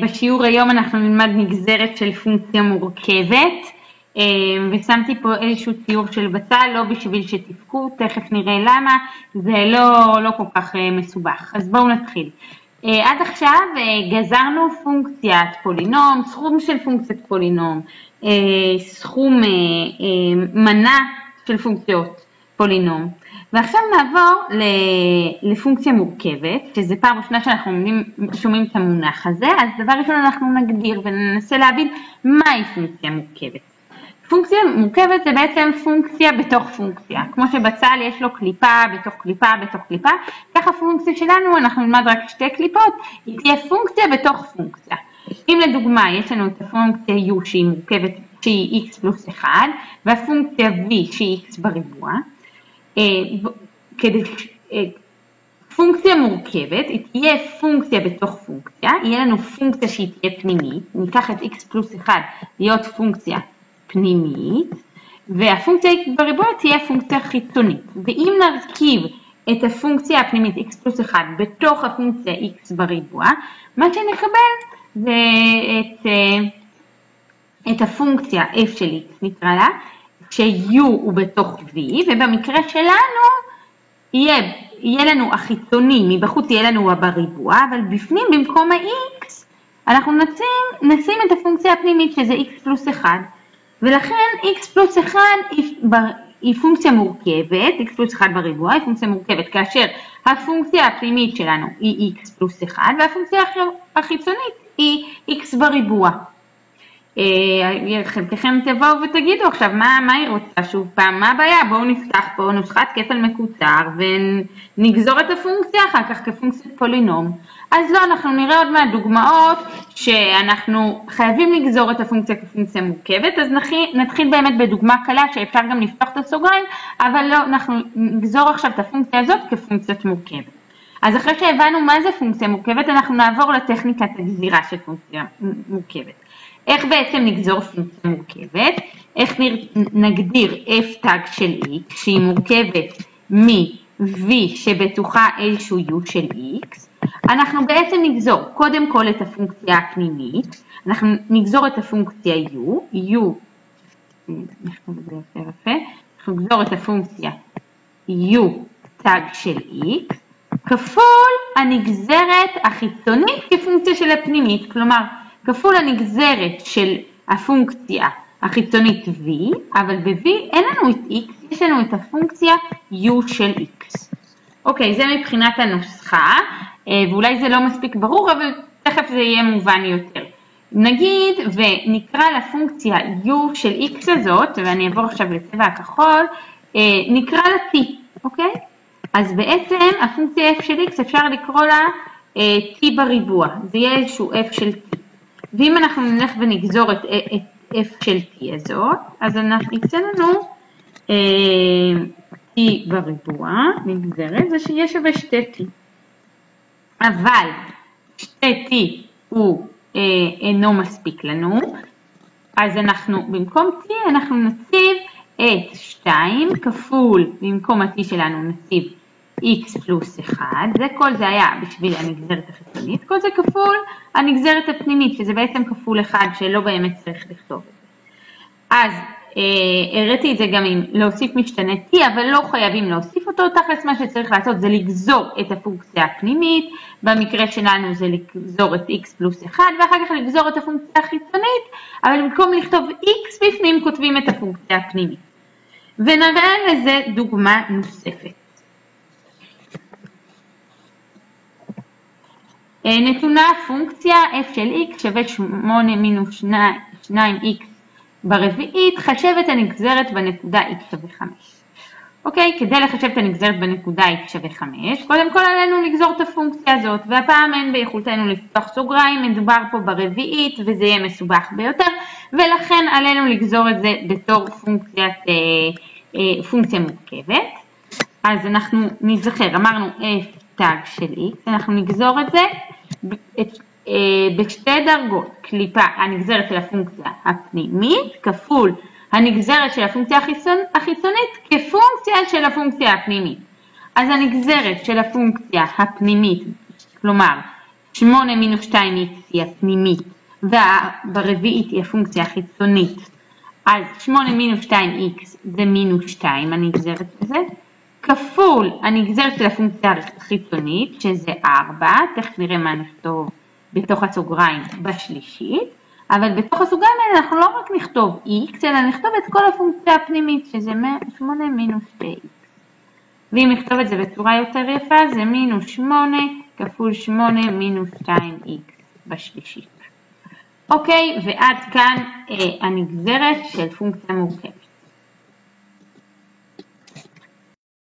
בשיעור היום אנחנו נלמד נגזרת של פונקציה מורכבת, ושמתי פה איזשהו ציור של בצל, לא בשביל שתפקו, תכף נראה למה, זה לא כל כך מסובך. אז בואו נתחיל. עד עכשיו גזרנו פונקציית פולינום, סכום של פונקציית פולינום, סכום מנה של פונקציות פולינום. ועכשיו נעבור לפונקציה מורכבת, שזה פעם ראשונה שאנחנו שומעים את המונח הזה, אז דבר ראשון אנחנו נגדיר וננסה להבין מהי פונקציה מורכבת. פונקציה מורכבת זה בעצם פונקציה בתוך פונקציה, כמו שבצל יש לו קליפה בתוך קליפה בתוך קליפה, ככה פונקציה שלנו, אנחנו נלמד רק שתי קליפות, היא תהיה פונקציה בתוך פונקציה. אם לדוגמה יש לנו את הפונקציה u שהיא מורכבת, שהיא x פלוס 1, והפונקציה v שהיא x בריבוע, פונקציה מורכבת, היא תהיה פונקציה בתוך פונקציה, יהיה לנו פונקציה שהיא תהיה פנימית, ניקח את x פלוס 1 להיות פונקציה פנימית, והפונקציה x בריבוע תהיה פונקציה חיצונית. ואם נרכיב את הפונקציה הפנימית x פלוס 1 בתוך הפונקציה x בריבוע, מה שנקבל זה את הפונקציה f של x, נקרא לה, ש-u הוא בתוך v, ובמקרה שלנו יהיה לנו החיצוני, מבחוץ יהיה לנו בריבוע, אבל בפנים במקום ה-x אנחנו נשים את הפונקציה הפנימית שזה x פלוס 1, ולכן x פלוס 1 היא פונקציה מורכבת, x פלוס 1 בריבוע היא פונקציה מורכבת, כאשר הפונקציה הפנימית שלנו היא x פלוס 1, והפונקציה החיצונית היא x בריבוע. חלקכם תבואו ותגידו עכשיו מה היא רוצה שוב פעם, מה הבעיה? בואו נפתח פה נוסחת כפל מקוצר ונגזור את הפונקציה אחר כך כפונקציית פולינום. אז לא, אנחנו נראה עוד מהדוגמאות שאנחנו חייבים לגזור את הפונקציה כפונקציה מורכבת, אז נתחיל באמת בדוגמה קלה שאפשר גם לפתוח את הסוגריים, אבל לא, אנחנו נגזור עכשיו את הפונקציה הזאת כפונקציית מורכבת. אז אחרי שהבנו מה זה פונקציה מורכבת, אנחנו נעבור לטכניקת הגזירה של פונקציה מורכבת. איך בעצם נגזור פונקציה מורכבת? איך נגדיר f תג של x שהיא מורכבת מ-v שבתוכה איזשהו u של x? אנחנו בעצם נגזור קודם כל את הפונקציה הפנימית, אנחנו נגזור את הפונקציה u, אנחנו נגזור את הפונקציה u תג של x, כפול הנגזרת החיצונית כפונקציה של הפנימית, כלומר, כפול הנגזרת של הפונקציה החיצונית v, אבל ב-v אין לנו את x, יש לנו את הפונקציה u של x. אוקיי, זה מבחינת הנוסחה, ואולי זה לא מספיק ברור, אבל תכף זה יהיה מובן יותר. נגיד ונקרא לפונקציה u של x הזאת, ואני אעבור עכשיו לצבע הכחול, נקרא לה t, אוקיי? אז בעצם הפונקציה f של x אפשר לקרוא לה t בריבוע, זה יהיה איזשהו f של t. ואם אנחנו נלך ונגזור את f של t הזאת, אז אנחנו יצא לנו t בריבוע, נגזרת, זה שיהיה שווה 2t. אבל 2t הוא אינו מספיק לנו, אז אנחנו במקום t אנחנו נציב את 2 כפול, במקום ה-t שלנו נציב x פלוס 1, כל זה היה בשביל הנגזרת החיצונית, כל זה כפול הנגזרת הפנימית, שזה בעצם כפול 1 שלא באמת צריך לכתוב את זה. אז הראיתי את זה גם עם להוסיף משתנה t, אבל לא חייבים להוסיף אותו, תכלס מה שצריך לעשות זה לגזור את הפונקציה הפנימית, במקרה שלנו זה לגזור את x פלוס 1, ואחר כך לגזור את הפונקציה החיצונית, אבל במקום לכתוב x בפנים כותבים את הפונקציה הפנימית. ונראה לזה דוגמה נוספת. נתונה פונקציה f של x שווה 8 מינוס 2x ברביעית, חשבת הנגזרת בנקודה x שווה 5. אוקיי, כדי לחשב את הנגזרת בנקודה x שווה 5, קודם כל עלינו לגזור את הפונקציה הזאת, והפעם אין ביכולתנו לפתוח סוגריים, מדובר פה ברביעית וזה יהיה מסובך ביותר, ולכן עלינו לגזור את זה בתור פונקציה מורכבת. אז אנחנו נזכר, אמרנו f תג של x, אנחנו נגזור את זה בשתי דרגות, קליפה הנגזרת של הפונקציה הפנימית כפול הנגזרת של הפונקציה החיצונית כפונקציה של הפונקציה הפנימית. אז הנגזרת של הפונקציה הפנימית, כלומר 8 מינוס 2x היא הפנימית, וברביעית היא הפונקציה החיצונית, אז 8 מינוס 2x זה מינוס 2, הנגזרת לזה, כפול הנגזרת של הפונקציה החיצונית, שזה 4, תכף נראה מה נכתוב בתוך הסוגריים בשלישית, אבל בתוך הסוגריים האלה אנחנו לא רק נכתוב x, אלא נכתוב את כל הפונקציה הפנימית, שזה 8 מינוס 2x. ואם נכתוב את זה בצורה יותר יפה, זה מינוס 8 כפול 8 מינוס 2x בשלישית. אוקיי, ועד כאן הנגזרת של פונקציה מורכבת.